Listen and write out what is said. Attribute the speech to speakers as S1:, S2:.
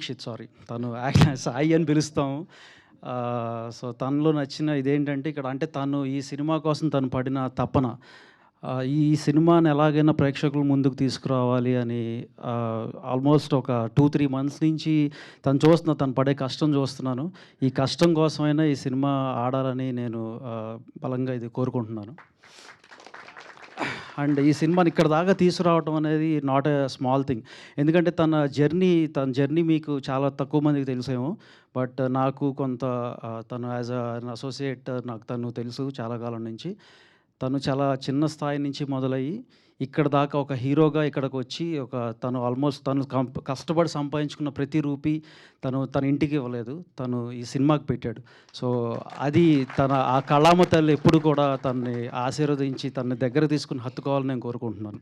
S1: Sorry తను సాయి అని పిలుస్తాము. సో, తనలో నచ్చిన ఇదేంటంటే ఇక్కడ అంటే తను ఈ సినిమా కోసం తను పడిన తపన. ఈ సినిమాని ఎలాగైనా ప్రేక్షకుల ముందుకు తీసుకురావాలి అని ఆల్మోస్ట్ ఒక 2, 3 మంత్స్ నుంచి తను పడే కష్టం చూస్తున్నాను. ఈ కష్టం కోసమైనా ఈ సినిమా ఆడాలని నేను బలంగా ఇది కోరుకుంటున్నాను. అండ్ ఈ సినిమాని ఇక్కడ దాకా తీసుకురావటం అనేది నాట్ ఎ స్మాల్ థింగ్. ఎందుకంటే తన జర్నీ మీకు చాలా తక్కువ మందికి తెలుసేమో. బట్ నాకు కొంత తను యాజ్ అన్ అసోసియేట్ నాకు తను తెలుసు చాలా కాలం నుంచి. తను చాలా చిన్న స్థాయి నుంచి మొదలయ్యి ఇక్కడ దాకా ఒక హీరోగా ఇక్కడికొచ్చి తను ఆల్మోస్ట్ కష్టపడి సంపాదించుకున్న ప్రతి రూపీ తన ఇంటికి ఇవ్వలేదు. తను ఈ సినిమాకి పెట్టాడు. సో, అది ఆ కళామ తల్లి ఎప్పుడు కూడా తనని ఆశీర్వదించి తనని దగ్గర తీసుకొని హత్తుకోవాలని నేను కోరుకుంటున్నాను.